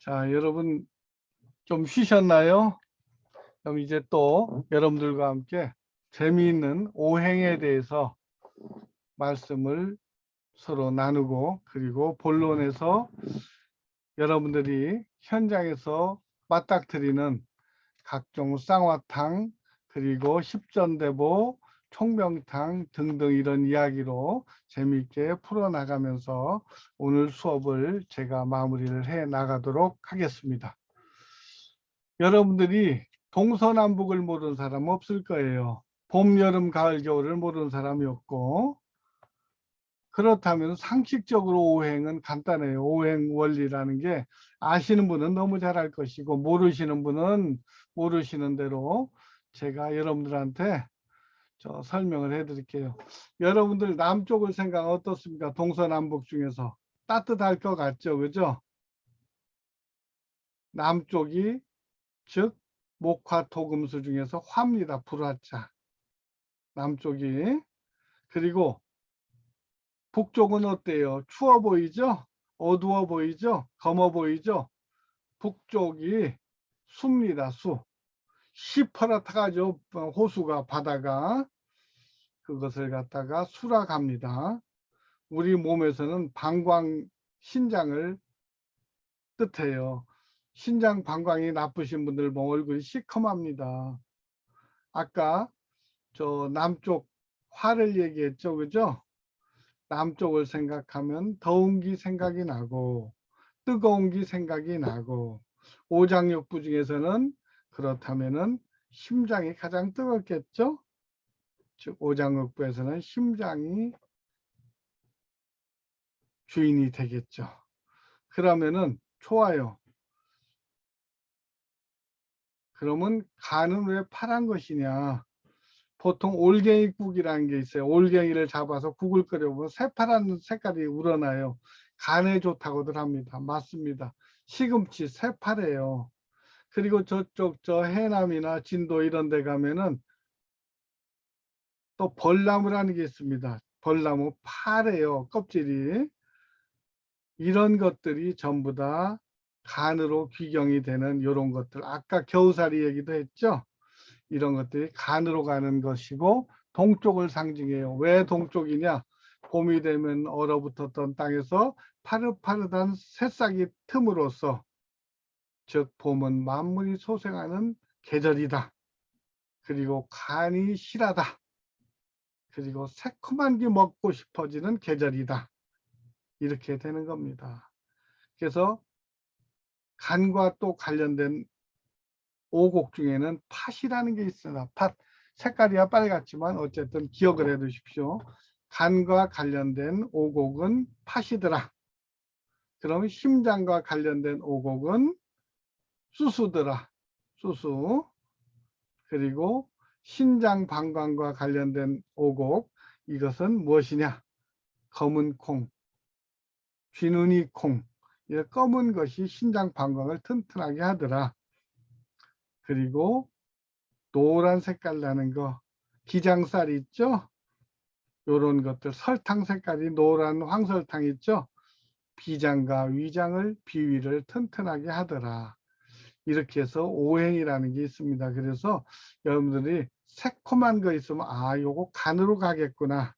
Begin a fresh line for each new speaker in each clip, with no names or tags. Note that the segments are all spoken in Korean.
자, 여러분 좀 쉬셨나요? 그럼 이제 또 여러분들과 함께 재미있는 오행에 대해서 말씀을 서로 나누고, 그리고 본론에서 여러분들이 현장에서 맞닥뜨리는 각종 쌍화탕, 그리고 십전대보, 총명탕 등등 이런 이야기로 재미있게 풀어나가면서 오늘 수업을 제가 마무리를 해 나가도록 하겠습니다. 여러분들이 동서남북을 모르는 사람 없을 거예요. 봄, 여름, 가을, 겨울을 모르는 사람이 없고, 그렇다면 상식적으로 오행은 간단해요. 오행 원리라는 게 아시는 분은 너무 잘 알 것이고, 모르시는 분은 모르시는 대로 제가 여러분들한테 설명을 해 드릴게요. 여러분들 남쪽을 생각 어떻습니까? 동서남북 중에서 따뜻할 것 같죠, 그죠? 남쪽이 즉 목화토금수 중에서 화입니다. 불화자 남쪽이. 그리고 북쪽은 어때요? 추워 보이죠? 어두워 보이죠? 검어 보이죠? 북쪽이 수입니다. 수. 시퍼렇다가죠. 호수가, 바다가. 그것을 갖다가 수라고 합니다. 우리 몸에서는 방광, 신장을 뜻해요. 신장 방광이 나쁘신 분들 보면 얼굴이 시커멉니다. 아까 저 남쪽 화를 얘기했죠, 그죠? 남쪽을 생각하면 더운 기 생각이 나고 뜨거운 기 생각이 나고, 오장육부 중에서는 그렇다면은 심장이 가장 뜨겁겠죠? 즉 오장육부에서는 심장이 주인이 되겠죠. 그러면은 좋아요. 그러면 간은 왜 파란 것이냐? 보통 올갱이국이라는 게 있어요. 올갱이를 잡아서 국을 끓여보면 새파란 색깔이 우러나요. 간에 좋다고들 합니다. 맞습니다. 시금치 새파래요. 그리고 저쪽 저 해남이나 진도 이런 데 가면은 또 벌나무라는 게 있습니다. 벌나무 파래요. 껍질이. 이런 것들이 전부 다 간으로 귀경이 되는 이런 것들. 아까 겨우살이 얘기도 했죠. 이런 것들이 간으로 가는 것이고 동쪽을 상징해요. 왜 동쪽이냐? 봄이 되면 얼어붙었던 땅에서 파릇파릇한 새싹이 틈으로써, 즉 봄은 만물이 소생하는 계절이다. 그리고 간이 실하다. 그리고 새콤한 게 먹고 싶어지는 계절이다. 이렇게 되는 겁니다. 그래서 간과 또 관련된 오곡 중에는 팥이라는 게 있습니다. 팥. 색깔이야 빨갛지만 어쨌든 기억을 해 두십시오. 간과 관련된 오곡은 팥이더라. 그러면 심장과 관련된 오곡은 수수더라. 수수. 그리고 신장 방광과 관련된 오곡, 이것은 무엇이냐? 검은 콩, 쥐눈이 콩. 이 검은 것이 신장 방광을 튼튼하게 하더라. 그리고 노란 색깔 나는 거, 기장살 있죠? 요런 것들, 설탕 색깔이 노란 황설탕 있죠? 비장과 위장을, 비위를 튼튼하게 하더라. 이렇게 해서 오행이라는 게 있습니다. 그래서 여러분들이 새콤한 거 있으면 요거 간으로 가겠구나.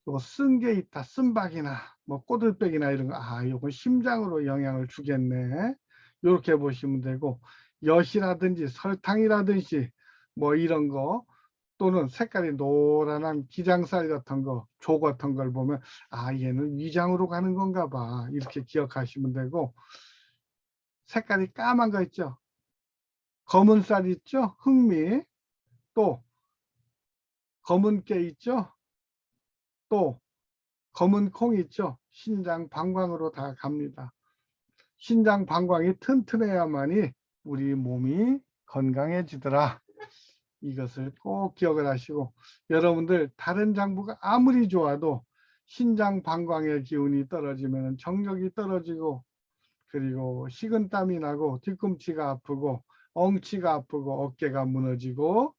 요거 쓴 게 있다. 쓴박이나 뭐 꼬들빼기나 이런 거, 요거 심장으로 영향을 주겠네. 이렇게 보시면 되고, 엿이라든지 설탕이라든지 뭐 이런 거, 또는 색깔이 노란한 기장살 같은 거, 조 같은 걸 보면 얘는 위장으로 가는 건가 봐. 이렇게 기억하시면 되고, 색깔이 까만 거 있죠? 검은 쌀 있죠? 흑미. 또 검은 깨 있죠? 또 검은 콩 있죠? 신장 방광으로 다 갑니다. 신장 방광이 튼튼해야만이 우리 몸이 건강해지더라. 이것을 꼭 기억을 하시고, 여러분들 다른 장부가 아무리 좋아도 신장 방광의 기운이 떨어지면 정력이 떨어지고, 그리고 식은땀이 나고 뒤꿈치가 아프고 엉치가 아프고 어깨가 무너지고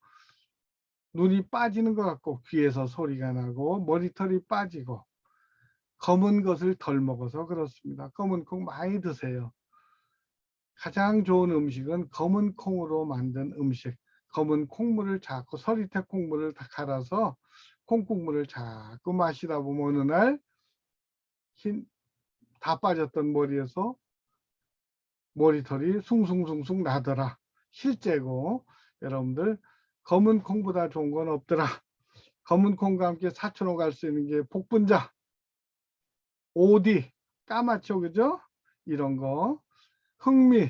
눈이 빠지는 것 같고 귀에서 소리가 나고 머리털이 빠지고, 검은 것을 덜 먹어서 그렇습니다. 검은 콩 많이 드세요. 가장 좋은 음식은 검은 콩으로 만든 음식. 검은 콩물을 자꾸 서리태 콩물을 다 갈아서 콩국물을 자꾸 마시다 보면 어느 날 다 빠졌던 머리에서 머리털이 숭숭숭숭 나더라. 실제고 여러분들 검은 콩보다 좋은 건 없더라. 검은 콩과 함께 사촌호 갈 수 있는 게 복분자, 오디, 까맣죠, 그죠? 이런 거, 흑미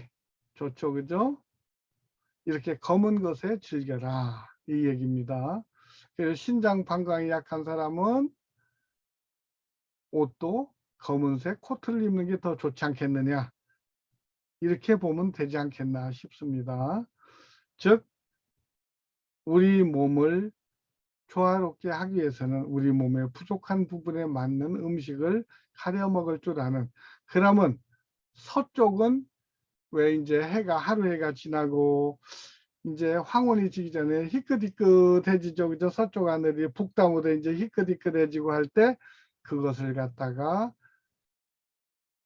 좋죠, 그죠? 이렇게 검은 것에 즐겨라 이 얘기입니다. 그래서 신장 방광이 약한 사람은 옷도 검은색 코트를 입는 게 더 좋지 않겠느냐, 이렇게 보면 되지 않겠나 싶습니다. 즉 우리 몸을 조화롭게 하기 위해서는 우리 몸의 부족한 부분에 맞는 음식을 가려 먹을 줄 아는, 그러면 서쪽은 왜 이제 하루 해가 지나고 이제 황혼이 지기 전에 희끗희끗해지죠, 그죠? 서쪽 하늘이 북담으로 이제 희끗희끗해지고 할 때 그것을 갖다가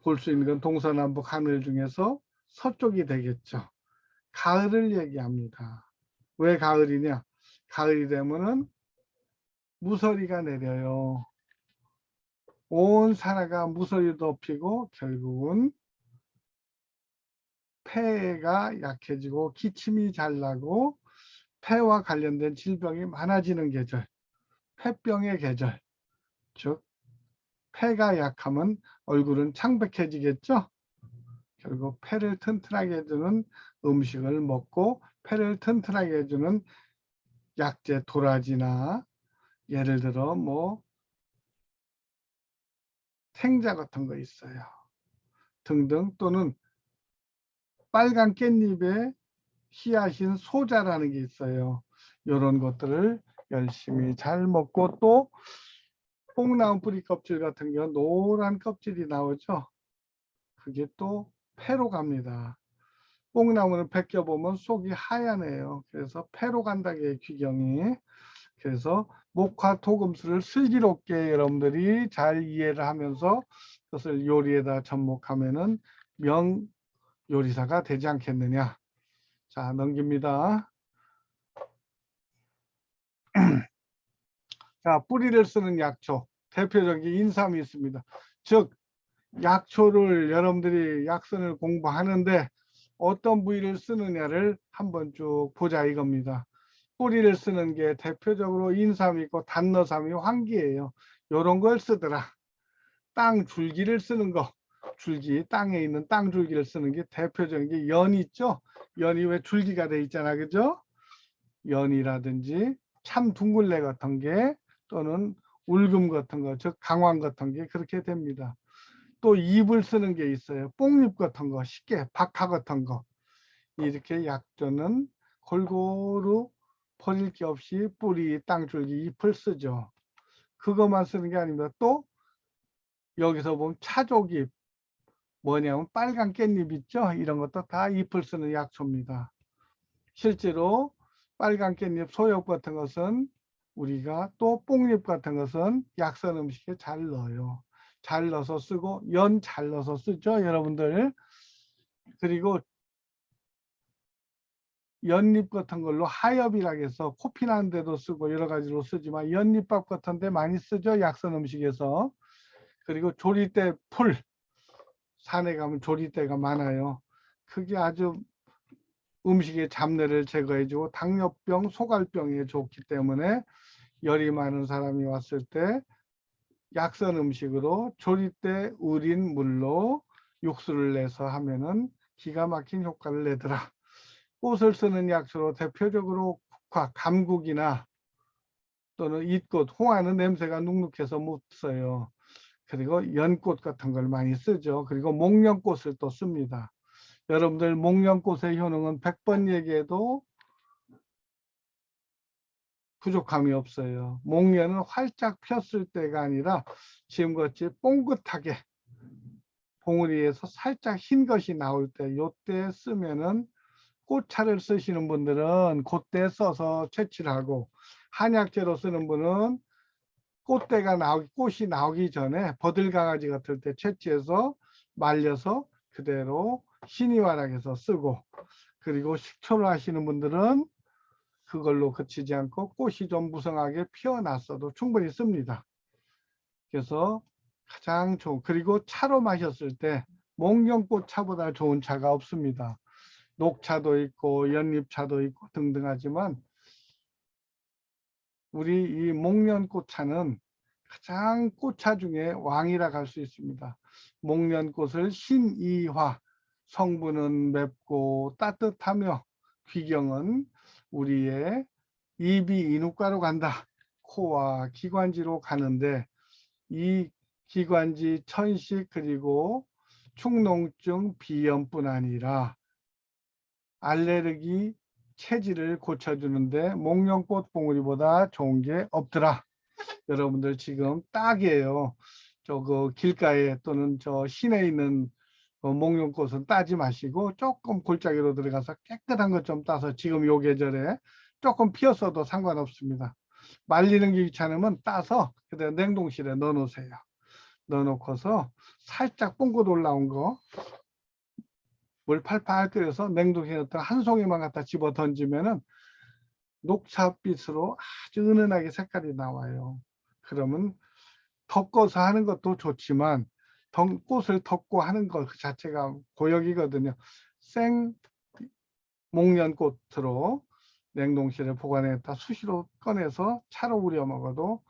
볼 수 있는 건 동서남북 하늘 중에서 서쪽이 되겠죠. 가을을 얘기합니다. 왜 가을이냐? 가을이 되면은 무서리가 내려요. 온 산하가 무서리 덮이고 결국은 폐가 약해지고 기침이 잘 나고 폐와 관련된 질병이 많아지는 계절, 폐병의 계절. 즉 폐가 약하면 얼굴은 창백해지겠죠. 결국 폐를 튼튼하게 해주는 음식을 먹고 폐를 튼튼하게 해주는 약재, 도라지나 예를 들어 뭐 생자 같은 거 있어요 등등, 또는 빨간 깻잎에 씨앗인 소자라는 게 있어요. 이런 것들을 열심히 잘 먹고, 또 뽕나무 뿌리 껍질 같은 경우 노란 껍질이 나오죠. 그게 또 폐로 갑니다. 뽕나무는 벗겨보면 속이 하얀해요. 그래서 폐로 간다게 귀경이. 그래서 목화 토금수를 슬기롭게 여러분들이 잘 이해를 하면서 그것을 요리에다 접목하면은 명 요리사가 되지 않겠느냐. 자, 넘깁니다. 자, 뿌리를 쓰는 약초. 대표적인 인삼이 있습니다. 즉, 약초를 여러분들이 약선을 공부하는데 어떤 부위를 쓰느냐를 한번 쭉 보자 이겁니다. 뿌리를 쓰는 게 대표적으로 인삼이 있고 단너삼이 황기예요. 요런 걸 쓰더라. 땅 줄기를 쓰는 거. 줄기, 땅에 있는 땅 줄기를 쓰는 게 대표적인 게 연 있죠? 연이 왜 줄기가 돼 있잖아, 그죠? 연이라든지 참 둥글레 같은 게, 또는 울금 같은 거, 즉 강황 같은 게 그렇게 됩니다. 또 잎을 쓰는 게 있어요. 뽕잎 같은 거, 쉽게 박하 같은 거. 이렇게 약초는 골고루 버릴 게 없이 뿌리, 땅줄기, 잎을 쓰죠. 그것만 쓰는 게 아닙니다. 또 여기서 보면 차족잎, 뭐냐면 빨간 깻잎 있죠? 이런 것도 다 잎을 쓰는 약초입니다. 실제로 빨간 깻잎, 소엽 같은 것은 우리가, 또 뽕잎 같은 것은 약선 음식에 잘 넣어요. 잘 넣어서 쓰고, 연 잘 넣어서 쓰죠, 여러분들. 그리고 연잎 같은 걸로 하엽이라고 해서 코피 나는 데도 쓰고 여러 가지로 쓰지만 연잎밥 같은 데 많이 쓰죠, 약선 음식에서. 그리고 조리대 풀, 산에 가면 조리대가 많아요. 그게 아주 음식의 잡내를 제거해주고 당뇨병, 소갈병에 좋기 때문에 열이 많은 사람이 왔을 때 약선 음식으로 조리대 우린 물로 육수를 내서 하면은 기가 막힌 효과를 내더라. 꽃을 쓰는 약초로 대표적으로 국화, 감국이나 또는 잇꽃, 홍화는 냄새가 눅눅해서 못 써요. 그리고 연꽃 같은 걸 많이 쓰죠. 그리고 목련꽃을 또 씁니다. 여러분들 목련꽃의 효능은 100번 얘기해도 부족함이 없어요. 목련은 활짝 폈을 때가 아니라 지금같이 뽕긋하게 봉우리에서 살짝 흰 것이 나올 때, 요때 쓰면은, 꽃차를 쓰시는 분들은 그때 써서 채취를 하고, 한약재로 쓰는 분은 꽃이 나오기 전에 버들강아지 같을 때 채취해서 말려서 그대로 신이화락해서 쓰고, 그리고 식초를 하시는 분들은 그걸로 그치지 않고 꽃이 좀 무성하게 피어났어도 충분히 씁니다. 그래서 가장 좋은, 그리고 차로 마셨을 때 목련꽃 차보다 좋은 차가 없습니다. 녹차도 있고 연잎차도 있고 등등 하지만 우리 이 목련꽃 차는 가장 꽃차 중에 왕이라 할 수 있습니다. 목련꽃을 신이화, 성분은 맵고 따뜻하며 귀경은 우리의 입이 인후과로 간다. 코와 기관지로 가는데 이 기관지 천식 그리고 축농증 비염뿐 아니라 알레르기 체질을 고쳐주는데 목련꽃 봉우리보다 좋은 게 없더라. 여러분들 지금 딱이에요. 저 그 길가에 또는 저 시내에 있는 목련꽃은 따지 마시고 조금 골짜기로 들어가서 깨끗한 것 좀 따서 지금 요 계절에 조금 피었어도 상관없습니다. 말리는 게 귀찮으면 따서 그대로 냉동실에 넣어 놓으세요. 넣어 놓고서 살짝 뽕긋 올라온 거 물 팔팔 끓여서 냉동실에 넣었다가 한 송이만 갖다 집어 던지면은 녹차빛으로 아주 은은하게 색깔이 나와요. 그러면 덮고서 하는 것도 좋지만 꽃을 덮고 하는 것 그 자체가 고역이거든요. 생 목련꽃으로 냉동실에 보관했다 수시로 꺼내서 차로 우려 먹어도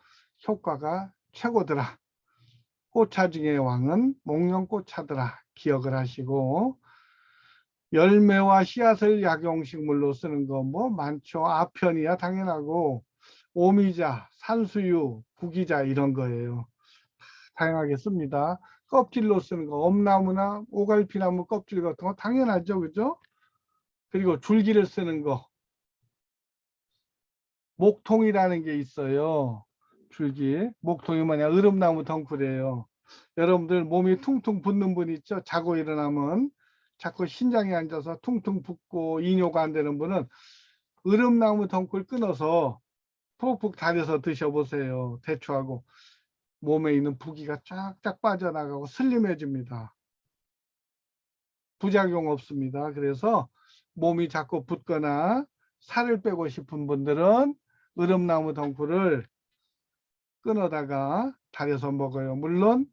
효과가 최고더라. 꽃차 중의 왕은 목련꽃차더라. 기억을 하시고, 열매와 씨앗을 약용식물로 쓰는 거 뭐 많죠. 아편이야 당연하고 오미자, 산수유, 구기자 이런 거예요. 다양하게 씁니다. 껍질로 쓰는 거 엄나무나 오갈피나무 껍질 같은 거 당연하죠. 그죠? 그리고 줄기를 쓰는 거 목통이라는 게 있어요. 줄기. 목통이 뭐냐? 으름나무 덩굴이에요. 여러분들 몸이 퉁퉁 붓는 분 있죠? 자고 일어나면 자꾸 신장에 앉아서 퉁퉁 붓고 이뇨가 안 되는 분은 으름나무 덩굴 끊어서 푹푹 다려서 드셔보세요. 대추하고 몸에 있는 부기가 쫙쫙 빠져나가고 슬림해집니다. 부작용 없습니다. 그래서 몸이 자꾸 붓거나 살을 빼고 싶은 분들은 으름나무 덩굴을 끊어다가 달여서 먹어요. 물론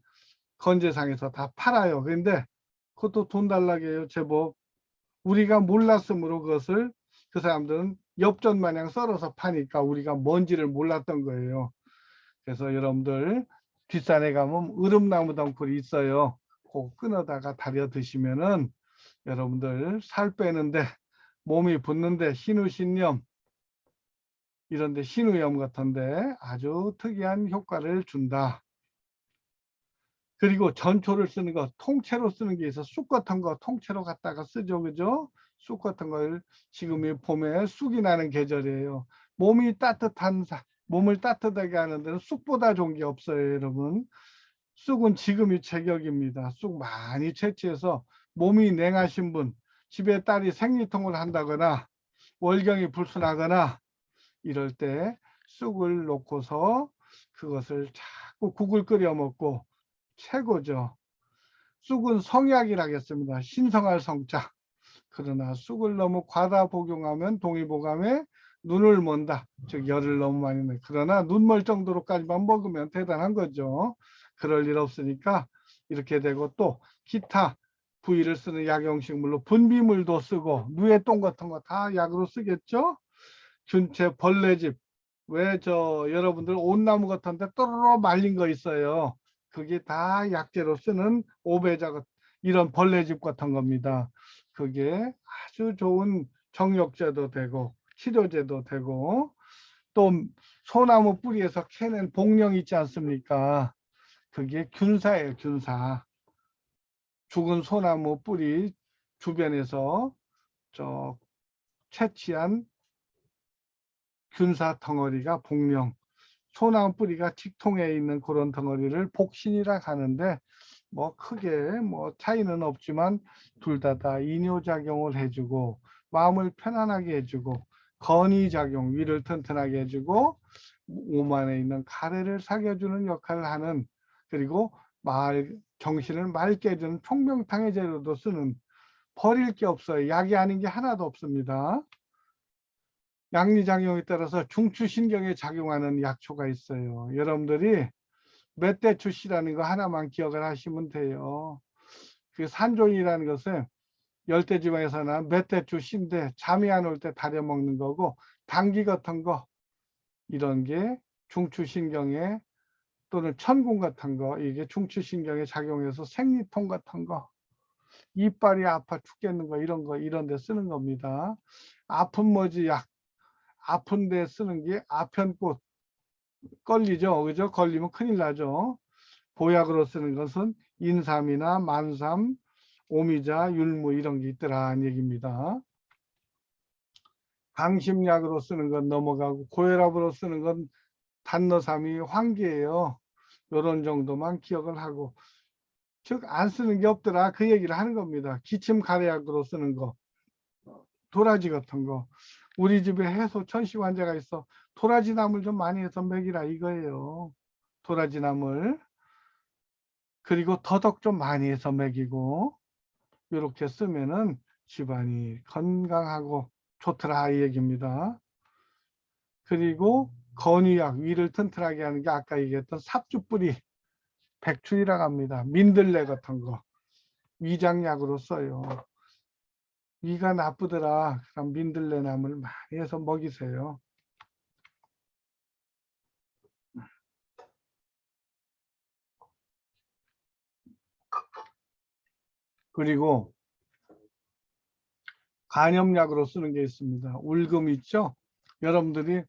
건재상에서 다 팔아요. 그런데 그것도 돈 달라고 해요. 제법 우리가 몰랐으므로 그것을 그 사람들은 엽전 마냥 썰어서 파니까 우리가 뭔지를 몰랐던 거예요. 그래서 여러분들 뒷산에 가면 으름나무 덩굴이 있어요. 그거 끊어다가 달여 드시면은 여러분들 살 빼는데 몸이 붓는데 신우신염 이런데 신우염 같은데 아주 특이한 효과를 준다. 그리고 전초를 쓰는 거 통째로 쓰는 게 있어. 쑥 같은 거 통째로 갖다가 쓰죠. 그죠? 쑥 같은 걸 지금이 봄에 쑥이 나는 계절이에요. 몸이 따뜻한 몸을 따뜻하게 하는 데는 쑥보다 좋은 게 없어요. 여러분. 쑥은 지금이 제격입니다. 쑥 많이 채취해서 몸이 냉하신 분 집에 딸이 생리통을 한다거나 월경이 불순하거나 이럴 때 쑥을 놓고서 그것을 자꾸 국을 끓여 먹고 최고죠. 쑥은 성약이라겠습니다. 신성할 성자. 그러나 쑥을 너무 과다 복용하면 동의보감에 눈을 먼다. 즉 열을 너무 많이 내. 그러나 눈멀 정도로까지만 먹으면 대단한 거죠. 그럴 일 없으니까 이렇게 되고 또 기타 부위를 쓰는 약용식물로 분비물도 쓰고 누에똥 같은 거 다 약으로 쓰겠죠. 균체 벌레집 왜 저 여러분들 온나무 같은데 또르르 말린 거 있어요. 그게 다 약재로 쓰는 오배자 이런 벌레집 같은 겁니다. 그게 아주 좋은 정력제도 되고 치료제도 되고 또 소나무 뿌리에서 캐낸 복령 있지 않습니까? 그게 균사예요. 균사. 죽은 소나무 뿌리 주변에서 저 채취한 균사 덩어리가 복령. 소나무 뿌리가 직통에 있는 그런 덩어리를 복신이라 하는데 뭐 크게 뭐 차이는 없지만 둘 다 이뇨작용을 해주고 마음을 편안하게 해주고 건의작용 위를 튼튼하게 해주고 몸 안에 있는 가래를 사겨주는 역할을 하는 그리고 정신을 맑게 해주는 총명탕의 재료도 쓰는 버릴 게 없어요. 약이 아닌 게 하나도 없습니다. 양리작용에 따라서 중추신경에 작용하는 약초가 있어요. 여러분들이 멧돼추씨라는 거 하나만 기억을 하시면 돼요. 그 산종이라는 것은 열대지방에서 난 멧돼추씨인데 잠이 안 올 때 다려 먹는 거고, 당귀 같은 거 이런 게 중추신경에, 또는 천궁 같은 거, 이게 중추신경에 작용해서 생리통 같은 거, 이빨이 아파 죽겠는 거, 이런 데 쓰는 겁니다. 아픈 머지 약, 아픈 데 쓰는 게 아편꽃, 걸리죠, 그죠? 걸리면 큰일 나죠. 보약으로 쓰는 것은 인삼이나 만삼, 오미자, 율무 이런 게 있더라는 얘기입니다. 강심약으로 쓰는 건 넘어가고, 고혈압으로 쓰는 건 단노삼이 황기예요. 요런 정도만 기억을 하고, 즉 안 쓰는 게 없더라 그 얘기를 하는 겁니다. 기침 가래약으로 쓰는 거, 도라지 같은 거. 우리 집에 해소 천식 환자가 있어. 도라지 나물 좀 많이 해서 먹이라 이거예요. 도라지 나물. 그리고 더덕 좀 많이 해서 먹이고, 이렇게 쓰면은 집안이 건강하고 좋더라 이 얘기입니다. 그리고 건유약, 위를 튼튼하게 하는 게 아까 얘기했던 삽주뿌리, 백추이라고 합니다. 민들레 같은 거 위장약으로 써요. 위가 나쁘더라 그럼 민들레 나물 많이 해서 먹이세요. 그리고 간염약으로 쓰는 게 있습니다. 울금 있죠? 여러분들이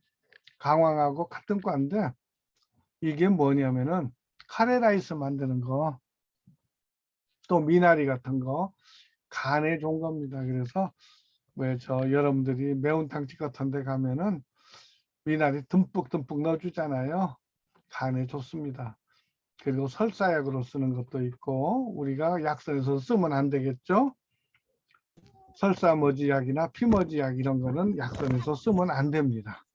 강황하고 같은 과인데, 이게 뭐냐면은 카레라이스 만드는 거, 또 미나리 같은 거 간에 좋은 겁니다. 그래서 왜 여러분들이 매운탕집 같은 데 가면은 미나리 듬뿍듬뿍 넣어주잖아요. 간에 좋습니다. 그리고 설사약으로 쓰는 것도 있고, 우리가 약선에서 쓰면 안 되겠죠. 설사머지약이나 피머지약 이런 거는 약선에서 쓰면 안 됩니다.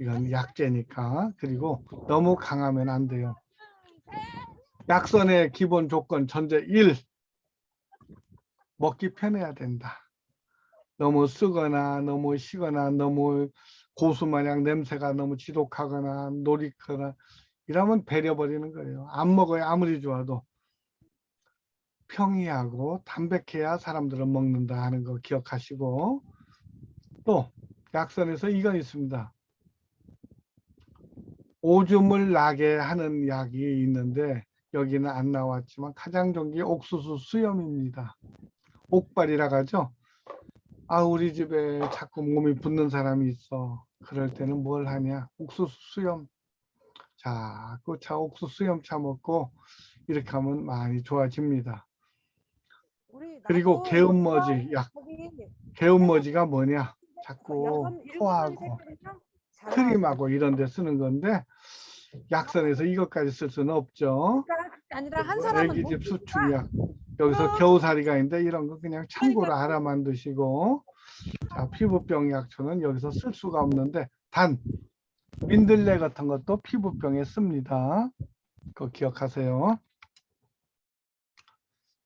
이건 약재니까. 그리고 너무 강하면 안 돼요. 약선의 기본 조건 전제 1, 먹기 편해야 된다. 너무 쓰거나 너무 시거나 너무 고수마냥 냄새가 너무 지독하거나 노리거나 이러면 배려버리는 거예요. 안 먹어요. 아무리 좋아도. 평이하고 담백해야 사람들은 먹는다 하는 거 기억하시고, 또 약선에서 이건 있습니다. 오줌을 나게 하는 약이 있는데 여기는 안 나왔지만 가장 좋은 게 옥수수 수염입니다. 옥발이라고 하죠. 아, 우리 집에 자꾸 몸이 붓는 사람이 있어. 그럴 때는 뭘 하냐? 옥수수 수염. 자, 그 옥수수 수염 차 먹고 이렇게 하면 많이 좋아집니다. 그리고 개운머지 약. 개운머지가 뭐냐? 자꾸 토하고 트림하고 이런 데 쓰는 건데 약선에서 이것까지 쓸 수는 없죠.
아니라 한 사람은
애기집 수축약. 여기서 겨우살이가 있는데 이런 거 그냥 참고로 알아만 두시고, 자, 피부병 약초는 여기서 쓸 수가 없는데 단 민들레 같은 것도 피부병에 씁니다. 그거 기억하세요.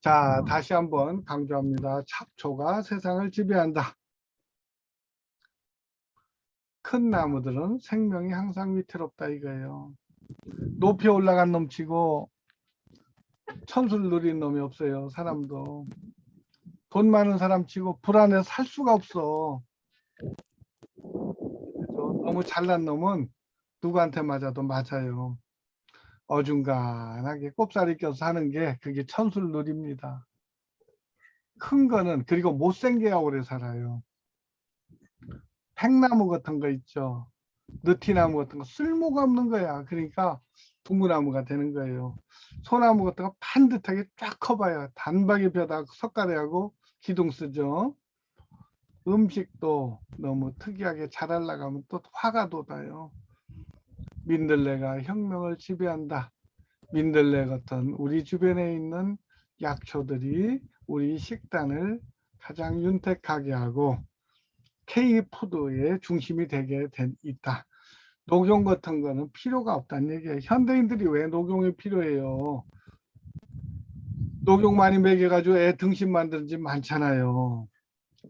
자, 다시 한번 강조합니다. 잡초가 세상을 지배한다. 큰 나무들은 생명이 항상 위태롭다 이거예요. 높이 올라간 놈 치고 천수를 누린 놈이 없어요. 사람도 돈 많은 사람 치고 불안해서 살 수가 없어. 그렇죠? 너무 잘난 놈은 누구한테 맞아도 맞아요. 어중간하게 꼽사리 껴서 하는 게 그게 천수를 누립니다. 큰 거는, 그리고 못생겨야 오래 살아요. 팽나무 같은 거 있죠. 느티나무 같은 거 쓸모가 없는 거야. 그러니까 동무나무가 되는 거예요. 소나무 같은 거 반듯하게 쫙 커봐야 단박에 벼다 석가래하고 기둥 쓰죠. 음식도 너무 특이하게 자라려고 하면 또 화가 돋아요. 민들레가 혁명을 지배한다. 민들레 같은 우리 주변에 있는 약초들이 우리 식단을 가장 윤택하게 하고 K푸드의 중심이 되게 있다. 녹용 같은 거는 필요가 없다는 얘기예요. 현대인들이 왜 녹용이 필요해요? 녹용 많이 먹여가지고 애 등심 만드는 집 많잖아요.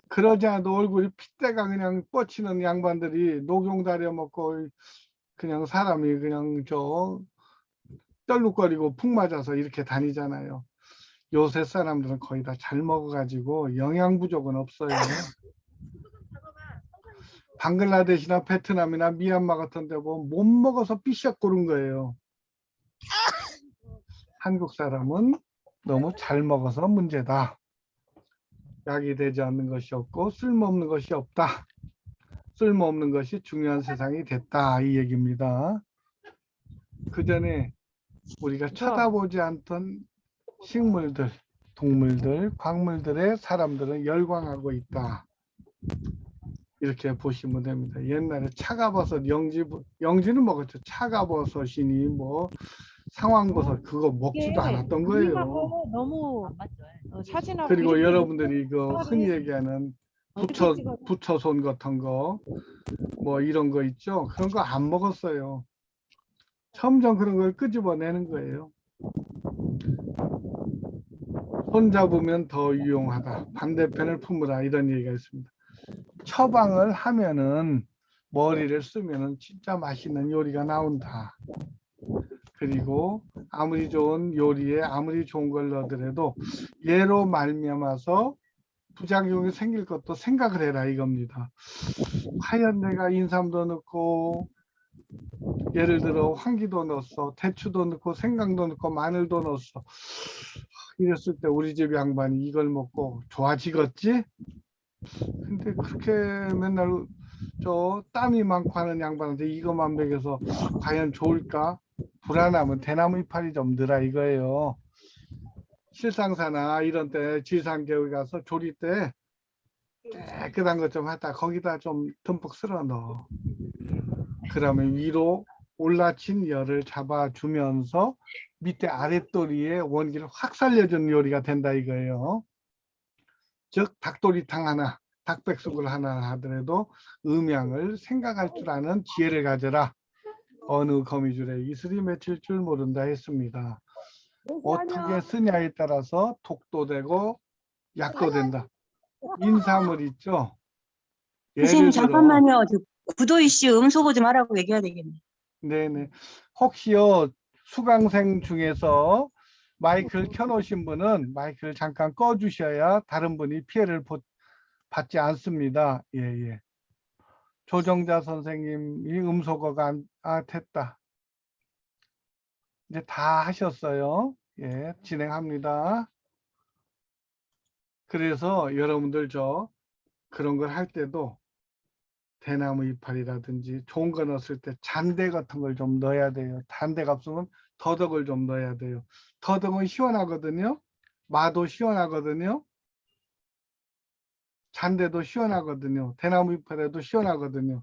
그러지 않아도 얼굴이 핏대가 그냥 뻗치는 양반들이 녹용 다려 먹고 그냥 사람이 그냥 떨룩거리고 푹 맞아서 이렇게 다니잖아요. 요새 사람들은 거의 다 잘 먹어가지고 영양 부족은 없어요. 방글라데시나 베트남이나 미얀마 같은 데 보면 못 먹어서 삐쩍 고른 거예요. 한국 사람은 너무 잘 먹어서 문제다. 약이 되지 않는 것이 없고 쓸모없는 것이 없다. 쓸모없는 것이 중요한 세상이 됐다. 이 얘기입니다. 그 전에 우리가 쳐다보지 않던 식물들, 동물들, 광물들의 사람들은 열광하고 있다. 이렇게 보시면 됩니다. 옛날에 차가버섯, 영지는 먹었죠. 차가버섯이니 뭐 상황버섯 그거 먹지도 않았던 거예요.
우리하고 너무 사진하고
그리고
이렇게
여러분들이 그 흔히
사람이
얘기하는
어떻게 찍어요?
부처손 같은 거 뭐 이런 거 있죠. 그런 거 안 먹었어요. 점점 그런 걸 끄집어내는 거예요. 손 잡으면 더 유용하다. 반대편을 품으라. 이런 얘기가 있습니다. 처방을 하면은 머리를 쓰면은 진짜 맛있는 요리가 나온다. 그리고 아무리 좋은 요리에 아무리 좋은 걸 넣더라도 얘로 말미암아서 부작용이 생길 것도 생각을 해라 이겁니다. 과연 내가 인삼도 넣고 예를 들어 황기도 넣었어, 대추도 넣고 생강도 넣고 마늘도 넣었어. 이랬을 때 우리 집 양반이 이걸 먹고 좋아지겠지? 근데 그렇게 맨날 땀이 많고 하는 양반한테 이것만 먹여서 과연 좋을까? 불안하면 대나무 이파리 좀 넣으라 이거예요. 실상사나 이런 때 지상계획 가서 조리 때 깨끗한 것 좀 하다 거기다 좀 듬뿍 쓸어 넣어. 그러면 위로 올라친 열을 잡아주면서 밑에 아랫도리에 원기를 확 살려주는 요리가 된다 이거예요. 즉 닭도리탕 하나, 닭백숙을 하나 하더라도 음양을 생각할 줄 아는 지혜를 가져라. 어느 거미줄에 이슬이 맺힐 줄 모른다 했습니다. 어떻게 쓰냐에 따라서 독도 되고 약도 된다. 인삼을 있죠.
선생님
예를 들어
잠깐만요. 구도희 씨 음소거 좀 하라고 얘기해야 되겠네.
네네. 혹시요 수강생 중에서 마이크를 켜놓으신 분은 마이크를 잠깐 꺼주셔야 다른 분이 피해를 받지 않습니다. 예예. 조정자 선생님이 음소거가 됐다. 이제 다 하셨어요. 예, 진행합니다. 그래서 여러분들 그런 걸 할 때도 대나무 이파리라든지 좋은 거 넣었을 때 잔대 같은 걸 좀 넣어야 돼요. 잔대가 없으면 더덕을 좀 넣어야 돼요. 더덕은 시원하거든요. 마도 시원하거든요. 잔대도 시원하거든요. 대나무 이파리도 시원하거든요.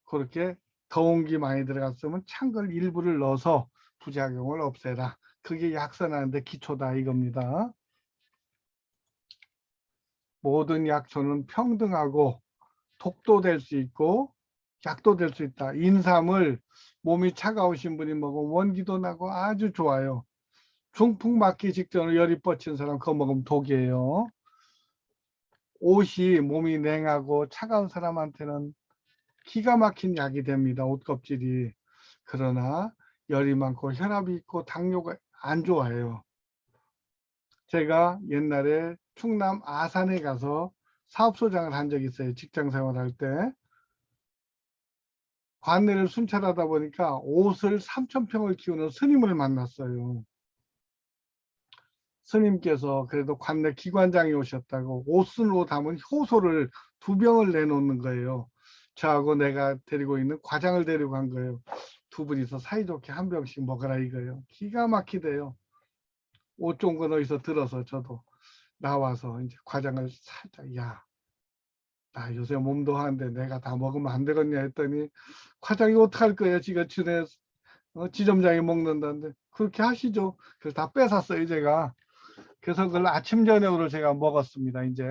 그렇게 더운 기 많이 들어갔으면 찬 걸 일부를 넣어서 부작용을 없애라. 그게 약선하는데 기초다 이겁니다. 모든 약초는 평등하고 독도 될 수 있고 약도 될 수 있다. 인삼을 몸이 차가우신 분이 먹으면 원기도 나고 아주 좋아요. 중풍 맞기 직전에 열이 뻗친 사람 그거 먹으면 독이에요. 옷이 몸이 냉하고 차가운 사람한테는 기가 막힌 약이 됩니다. 옷 껍질이. 그러나 열이 많고 혈압이 있고 당뇨가 안 좋아해요. 제가 옛날에 충남 아산에 가서 사업소장을 한 적이 있어요. 직장 생활할 때. 관내를 순찰하다 보니까 옷을 3,000평을 키우는 스님을 만났어요. 스님께서 그래도 관내 기관장이 오셨다고 옷 쓴 옷 하면 효소를 2병을 내놓는 거예요. 저하고 내가 데리고 있는 과장을 데리고 간 거예요. 두 분이서 사이좋게 한 병씩 먹어라 이거예요. 기가 막히대요. 옷 좋은 건 어디서 들어서 저도 나와서 이제 과장을 살짝 나 요새 몸도 하는데 내가 다 먹으면 안 되겠냐 했더니 과장이 어떡할 거예요. 지가 전에 지점장이 먹는다는데 그렇게 하시죠. 그래서 다 뺏었어요 제가. 그래서 그걸 아침 저녁으로 제가 먹었습니다. 이제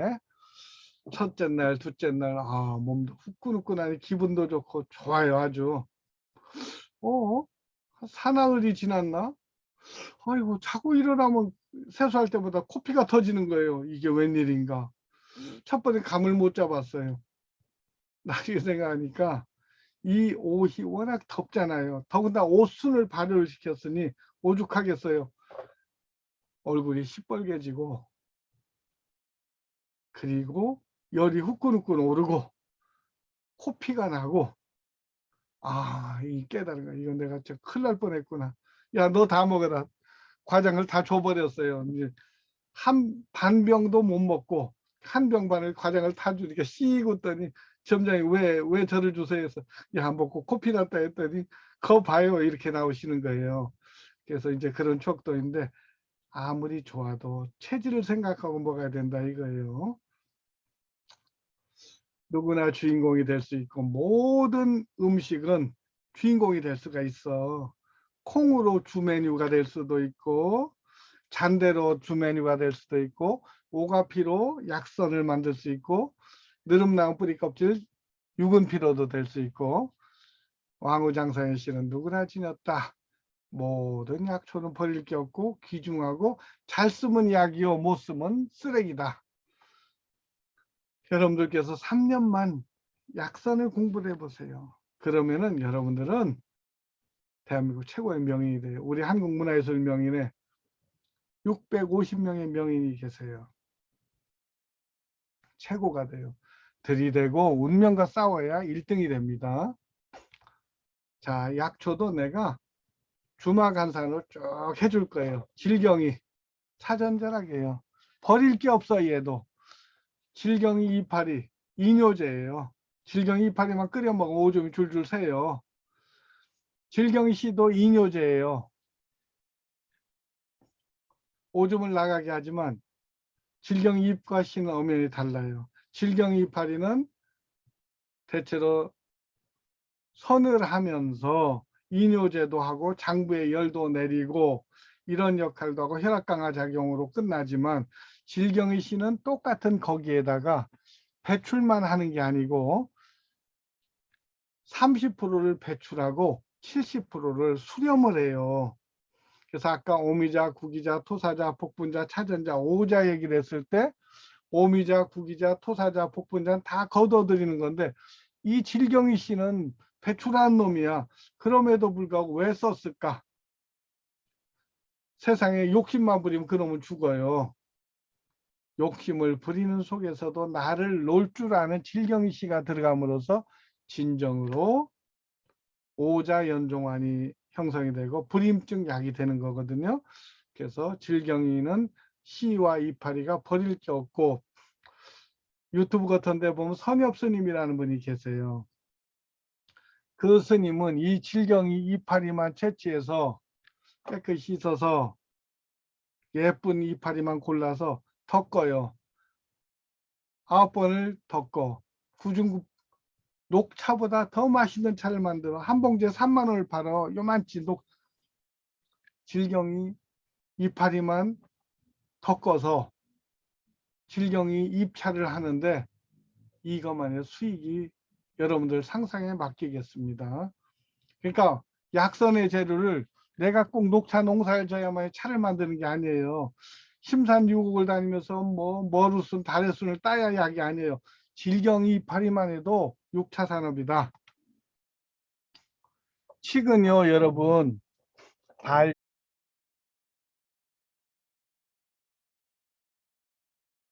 첫째 날 둘째 날 몸도 후끈후끈하니 기분도 좋고 좋아요 아주. 사나흘이 지났나? 아이고 자고 일어나면 세수할 때보다 코피가 터지는 거예요. 이게 웬일인가. 첫 번에 감을 못 잡았어요. 나중에 생각하니까 이 옷이 워낙 덥잖아요. 더군다나 옷순을 발효를 시켰으니 오죽하겠어요. 얼굴이 시뻘개지고 그리고 열이 후끈후끈 오르고 코피가 나고 이 깨달은 거야. 이건 내가 진짜 큰일 날 뻔했구나. 야, 너 다 먹어라. 과장을 다 줘버렸어요. 이제 반 병도 못 먹고 한 병 반을 과장을 다 주니까 씩 웃더니 점장이 왜 저를 주세요 해서 야, 먹고 코피 났다 했더니 거 봐요 이렇게 나오시는 거예요. 그래서 이제 그런 추억도 있는데 아무리 좋아도 체질을 생각하고 먹어야 된다 이거예요. 누구나 주인공이 될 수 있고 모든 음식은 주인공이 될 수가 있어. 콩으로 주 메뉴가 될 수도 있고 잔대로 주 메뉴가 될 수도 있고 오가피로 약선을 만들 수 있고 느릅나무 뿌리 껍질 유근피로도 될 수 있고 왕우장사의 씨는 누구나 지녔다. 모든 약초는 버릴 게 없고 귀중하고 잘 쓰면 약이요 못 쓰면 쓰레기다. 여러분들께서 3년만 약선을 공부를 해보세요. 그러면은 여러분들은 대한민국 최고의 명인이 돼요. 우리 한국문화예술 명인에 650명의 명인이 계세요. 최고가 돼요. 들이대고 운명과 싸워야 1등이 됩니다. 자, 약초도 내가 주마간산으로 쭉 해줄 거예요. 질경이 사전절약이에요. 버릴 게 없어 얘도. 질경이 이파리 이뇨제예요. 질경이 이파리만 끓여 먹으면 오줌이 줄줄 새요. 질경이 씨도 이뇨제예요. 오줌을 나가게 하지만 질경이 잎과 씨는 엄연히 달라요. 질경이 이파리는 대체로 선을 하면서 이뇨제도 하고 장부에 열도 내리고 이런 역할도 하고 혈압 강화 작용으로 끝나지만 질경의 씨는 똑같은 거기에다가 배출만 하는 게 아니고 30%를 배출하고 70%를 수렴을 해요. 그래서 아까 오미자, 구기자, 토사자, 복분자, 차전자, 오자 얘기를 했을 때 오미자, 구기자, 토사자, 복분자는 다 걷어들이는 건데 이 질경이 씨는 배출한 놈이야. 그럼에도 불구하고 왜 썼을까? 세상에 욕심만 부리면 그놈은 죽어요. 욕심을 부리는 속에서도 나를 놓을 줄 아는 질경이 씨가 들어감으로써 진정으로 오자연종환이 형성이 되고 불임증 약이 되는 거거든요. 그래서 질경이는 씨와 이파리가 버릴 게 없고 유튜브 같은 데 보면 선엽 스님이라는 분이 계세요. 그 스님은 이 질경이 이파리만 채취해서 깨끗이 씻어서 예쁜 이파리만 골라서 덮어요. 9번을 덮고 구중 녹차보다 더 맛있는 차를 만들어 한 봉지에 3만 원을 팔아. 요만치 질경이 이파리만 덮어서 질경이 입차를 하는데 이것만의 수익이 여러분들 상상에 맡기겠습니다. 그러니까 약선의 재료를 내가 꼭 녹차 농사를 져야만 차를 만드는 게 아니에요. 심산유곡을 다니면서 머루순, 다래순을 따야 약이 아니에요. 질경이 이파리만 해도 6차 산업이다. 칡은요, 여러분, 달